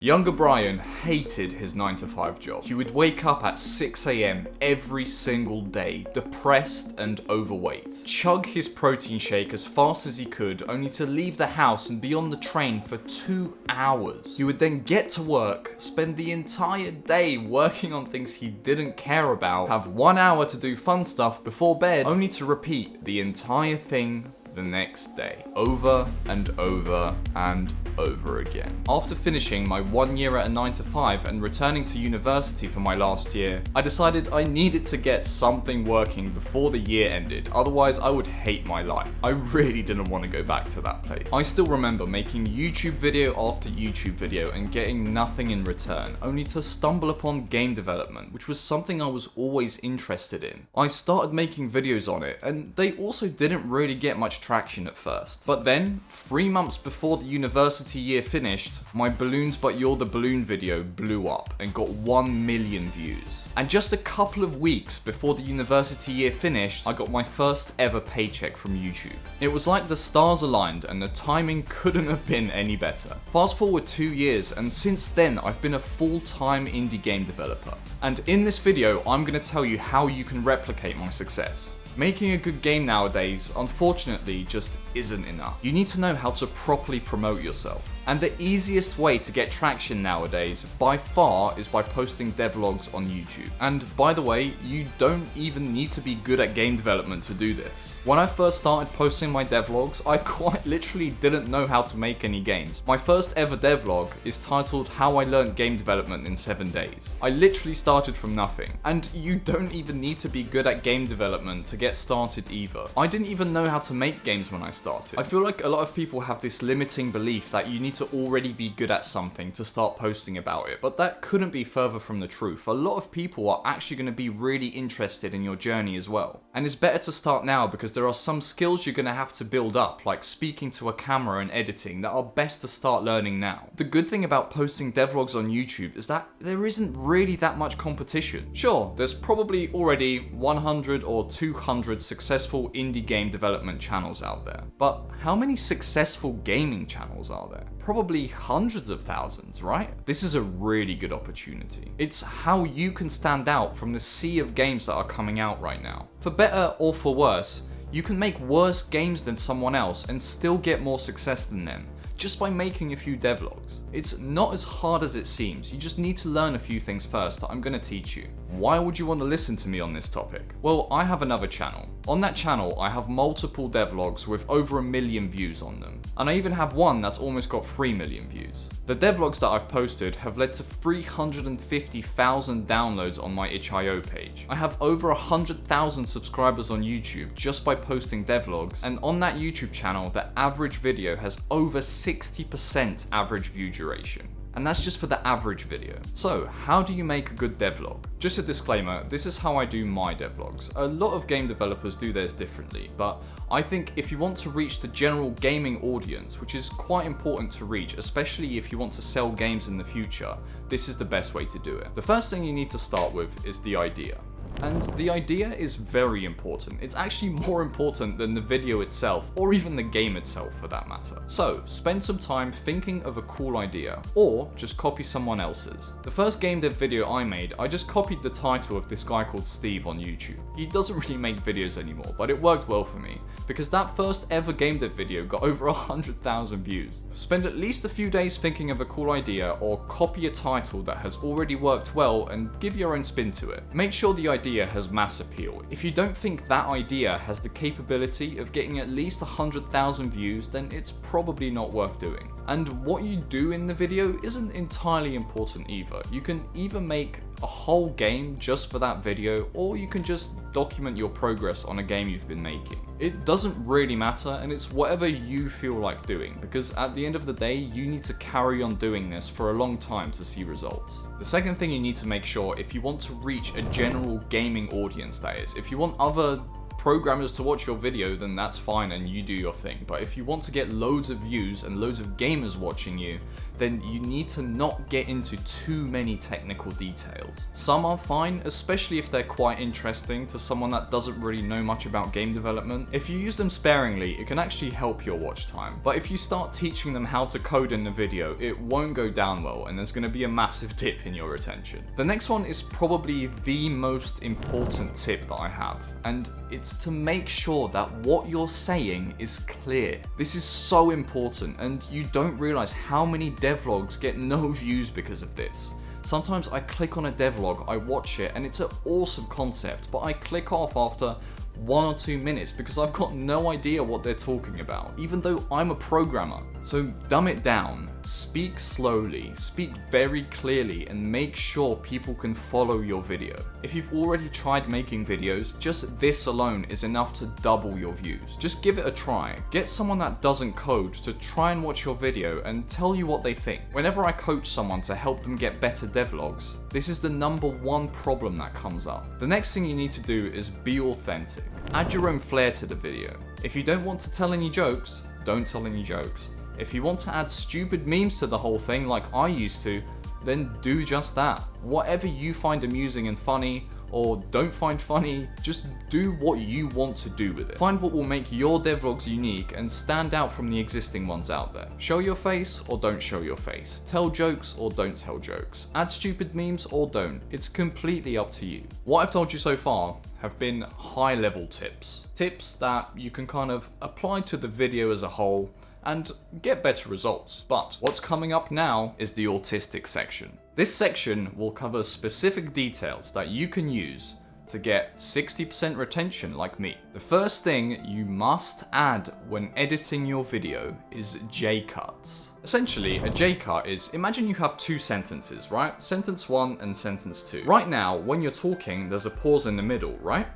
Younger Brian hated his 9-to-5 job. He would wake up at 6 AM every single day, depressed and overweight. Chug his protein shake as fast as he could, only to leave the house and be on the train for 2 hours. He would then get to work, spend the entire day working on things he didn't care about, have 1 hour to do fun stuff before bed, only to repeat the entire thing the next day, over and over and over again. After finishing my 1 year at a 9-to-5 and returning to university for my last year, I decided I needed to get something working before the year ended, otherwise I would hate my life. I really didn't want to go back to that place. I still remember making YouTube video after YouTube video and getting nothing in return, only to stumble upon game development, which was something I was always interested in. I started making videos on it, and they also didn't really get much traction at first. But then, 3 months before the university year finished, my Balloons But You're the Balloon video blew up and got 1 million views. And just a couple of weeks before the university year finished, I got my first ever paycheck from YouTube. It was like the stars aligned and the timing couldn't have been any better. Fast forward 2 years, and since then I've been a full-time indie game developer. And in this video, I'm going to tell you how you can replicate my success. Making a good game nowadays, unfortunately, just isn't enough. You need to know how to properly promote yourself. And the easiest way to get traction nowadays, by far, is by posting devlogs on YouTube. And by the way, you don't even need to be good at game development to do this. When I first started posting my devlogs, I quite literally didn't know how to make any games. My first ever devlog is titled How I Learned Game Development in 7 Days. I literally started from nothing. And you don't even need to be good at game development to get started either. I didn't even know how to make games when I started. I feel like a lot of people have this limiting belief that you need to already be good at something to start posting about it, but that couldn't be further from the truth. A lot of people are actually going to be really interested in your journey as well. And it's better to start now because there are some skills you're going to have to build up, like speaking to a camera and editing, that are best to start learning now. The good thing about posting devlogs on YouTube is that there isn't really that much competition. Sure, there's probably already 100 or 200 successful indie game development channels out there, but how many successful gaming channels are there? Probably hundreds of thousands, right? This is a really good opportunity. It's how you can stand out from the sea of games that are coming out right now. For better or for worse, you can make worse games than someone else and still get more success than them, just by making a few devlogs. It's not as hard as it seems, you just need to learn a few things first that I'm going to teach you. Why would you want to listen to me on this topic? Well, I have another channel. On that channel, I have multiple devlogs with over 1 million views on them. And I even have one that's almost got 3 million views. The devlogs that I've posted have led to 350,000 downloads on my itch.io page. I have over 100,000 subscribers on YouTube just by posting devlogs, and on that YouTube channel, the average video has over 60% average view duration. And that's just for the average video. So, how do you make a good devlog? Just a disclaimer, this is how I do my devlogs. A lot of game developers do theirs differently, but I think if you want to reach the general gaming audience, which is quite important to reach, especially if you want to sell games in the future, this is the best way to do it. The first thing you need to start with is the idea. And the idea is very important. It's actually more important than the video itself, or even the game itself for that matter. So, spend some time thinking of a cool idea, or just copy someone else's. The first game dev video I made, I just copied the title of this guy called Steve on YouTube. He doesn't really make videos anymore, but it worked well for me, because that first ever game dev video got over 100,000 views. Spend at least a few days thinking of a cool idea, or copy a title that has already worked well and give your own spin to it. Make sure the idea has mass appeal. If you don't think that idea has the capability of getting at least 100,000 views, then it's probably not worth doing. And what you do in the video isn't entirely important either. You can either make a whole game just for that video, or you can just document your progress on a game you've been making. It doesn't really matter, and it's whatever you feel like doing, because at the end of the day, you need to carry on doing this for a long time to see results. The second thing you need to make sure, if you want to reach a general gaming audience, that is, if you want other programmers to watch your video, then that's fine and you do your thing. But if you want to get loads of views and loads of gamers watching you, then you need to not get into too many technical details. Some are fine, especially if they're quite interesting to someone that doesn't really know much about game development. If you use them sparingly, it can actually help your watch time. But if you start teaching them how to code in the video, it won't go down well, and there's going to be a massive dip in your attention. The next one is probably the most important tip that I have, and it's to make sure that what you're saying is clear. This is so important, and you don't realize how many devlogs get no views because of this. Sometimes I click on a devlog, I watch it, and it's an awesome concept, but I click off after 1 or 2 minutes because I've got no idea what they're talking about, even though I'm a programmer. So dumb it down, speak slowly, speak very clearly, and make sure people can follow your video. If you've already tried making videos, just this alone is enough to double your views. Just give it a try. Get someone that doesn't code to try and watch your video and tell you what they think. Whenever I coach someone to help them get better devlogs, this is the #1 problem that comes up. The next thing you need to do is be authentic. Add your own flair to the video. If you don't want to tell any jokes, don't tell any jokes. If you want to add stupid memes to the whole thing like I used to, then do just that. Whatever you find amusing and funny, or don't find funny, just do what you want to do with it. Find what will make your devlogs unique and stand out from the existing ones out there. Show your face or don't show your face. Tell jokes or don't tell jokes. Add stupid memes or don't. It's completely up to you. What I've told you so far have been high-level tips. Tips that you can kind of apply to the video as a whole and get better results. But what's coming up now is the autistic section. This section will cover specific details that you can use to get 60% retention like me. The first thing you must add when editing your video is J-cuts. Essentially, a J-cut is, imagine you have 2 sentences, right? Sentence 1 and sentence 2. Right now, when you're talking, there's a pause in the middle, right?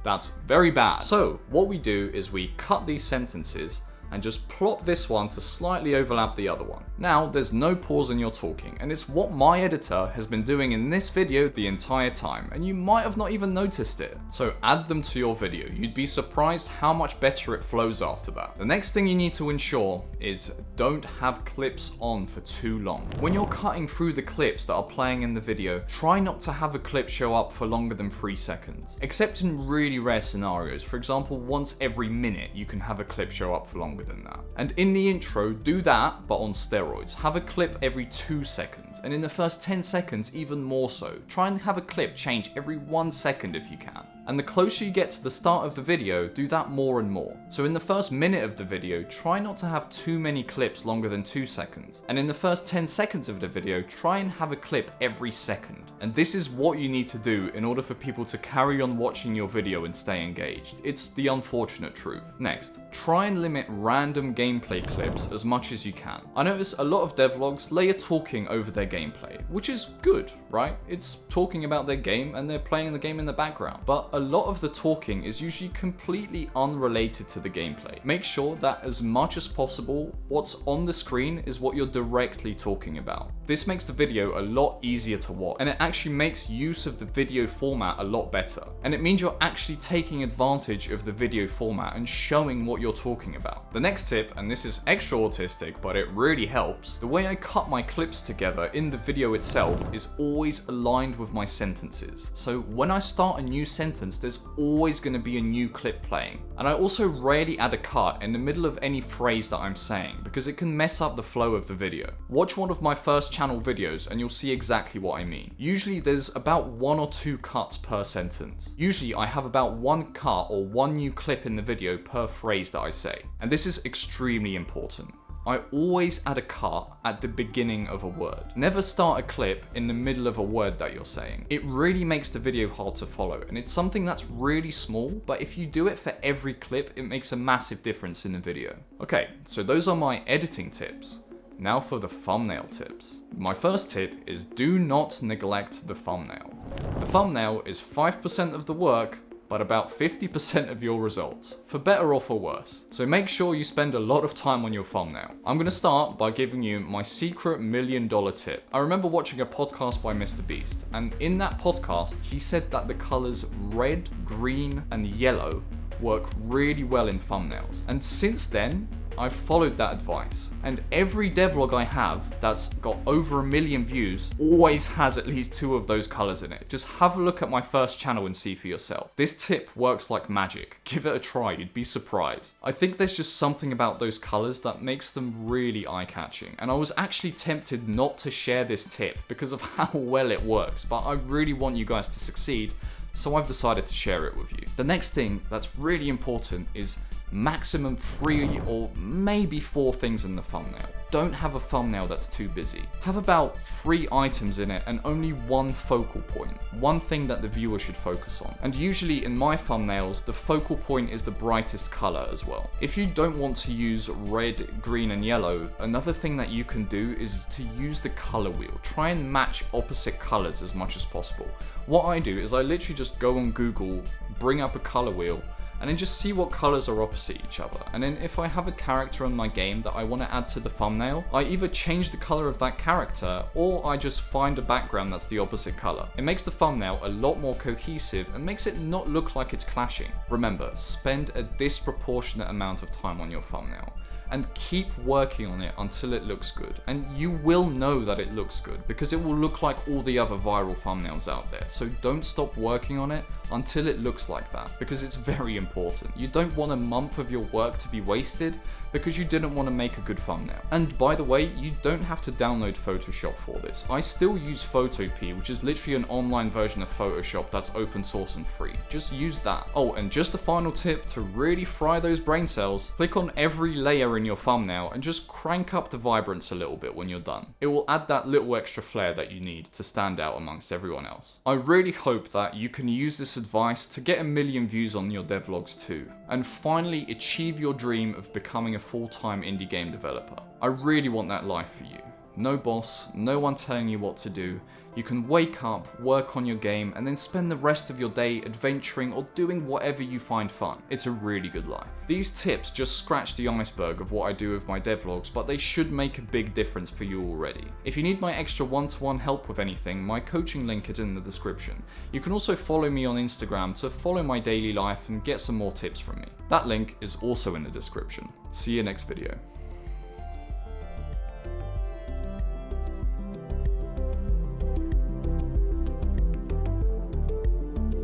That's very bad. So what we do is we cut these sentences and just plop this one to slightly overlap the other one. Now there's no pause in your talking, and it's what my editor has been doing in this video the entire time, and you might have not even noticed it. So add them to your video. You'd be surprised how much better it flows after that. The next thing you need to ensure is don't have clips on for too long. When you're cutting through the clips that are playing in the video, try not to have a clip show up for longer than 3 seconds. Except in really rare scenarios. For example, once every minute you can have a clip show up for longer than that. And in the intro, do that, but on steroids. Have a clip every 2 seconds, and in the first 10 seconds, even more so. Try and have a clip change every 1 second if you can. And the closer you get to the start of the video, do that more and more. So in the first minute of the video, try not to have too many clips longer than 2 seconds. And in the first 10 seconds of the video, try and have a clip every second. And this is what you need to do in order for people to carry on watching your video and stay engaged. It's the unfortunate truth. Next, try and limit random gameplay clips as much as you can. I notice a lot of devlogs layer talking over their gameplay, which is good, right? It's talking about their game and they're playing the game in the background. But a lot of the talking is usually completely unrelated to the gameplay. Make sure that as much as possible, what's on the screen is what you're directly talking about. This makes the video a lot easier to watch, and it actually makes use of the video format a lot better. And it means you're actually taking advantage of the video format and showing what you're talking about. The next tip, and this is extra autistic, but it really helps, the way I cut my clips together in the video itself is always aligned with my sentences. So when I start a new sentence, there's always going to be a new clip playing. And I also rarely add a cut in the middle of any phrase that I'm saying, because it can mess up the flow of the video. Watch one of my first channel videos and you'll see exactly what I mean. Usually there's about 1 or 2 cuts per sentence. Usually I have about 1 cut or 1 new clip in the video per phrase that I say. And this is extremely important. I always add a cut at the beginning of a word. Never start a clip in the middle of a word that you're saying. It really makes the video hard to follow, and it's something that's really small, but if you do it for every clip, it makes a massive difference in the video. Okay, so those are my editing tips. Now for the thumbnail tips. My first tip is do not neglect the thumbnail. The thumbnail is 5% of the work, but about 50% of your results, for better or for worse. So make sure you spend a lot of time on your thumbnail. I'm gonna start by giving you my secret $1 million tip. I remember watching a podcast by Mr. Beast, and in that podcast, he said that the colors red, green, and yellow work really well in thumbnails. And since then, I've followed that advice. And every devlog I have that's got over 1 million views always has at least 2 of those colors in it. Just have a look at my first channel and see for yourself. This tip works like magic. Give it a try, you'd be surprised. I think there's just something about those colors that makes them really eye-catching. And I was actually tempted not to share this tip because of how well it works, but I really want you guys to succeed, so I've decided to share it with you. The next thing that's really important is maximum 3 or maybe 4 things in the thumbnail. Don't have a thumbnail that's too busy. Have about 3 items in it and only 1 focal point. One thing that the viewer should focus on. And usually in my thumbnails, the focal point is the brightest color as well. If you don't want to use red, green, and yellow, another thing that you can do is to use the color wheel. Try and match opposite colors as much as possible. What I do is I literally just go on Google, bring up a color wheel, and then just see what colors are opposite each other. And then if I have a character in my game that I want to add to the thumbnail, I either change the color of that character or I just find a background that's the opposite color. It makes the thumbnail a lot more cohesive and makes it not look like it's clashing. Remember, spend a disproportionate amount of time on your thumbnail and keep working on it until it looks good. And you will know that it looks good because it will look like all the other viral thumbnails out there. So don't stop working on it until it looks like that, because it's very important. You don't want a month of your work to be wasted because you didn't want to make a good thumbnail. And by the way, you don't have to download Photoshop for this. I still use Photopea, which is literally an online version of Photoshop that's open source and free. Just use that. Oh, and just a final tip to really fry those brain cells, click on every layer in your thumbnail and just crank up the vibrance a little bit when you're done. It will add that little extra flair that you need to stand out amongst everyone else. I really hope that you can use this advice to get 1 million views on your devlogs too, and finally achieve your dream of becoming a full-time indie game developer. I really want that life for you. No boss, no one telling you what to do. You can wake up, work on your game, and then spend the rest of your day adventuring or doing whatever you find fun. It's a really good life. These tips just scratch the iceberg of what I do with my devlogs, but they should make a big difference for you already. If you need my extra one-to-one help with anything, my coaching link is in the description. You can also follow me on Instagram to follow my daily life and get some more tips from me. That link is also in the description. See you next video.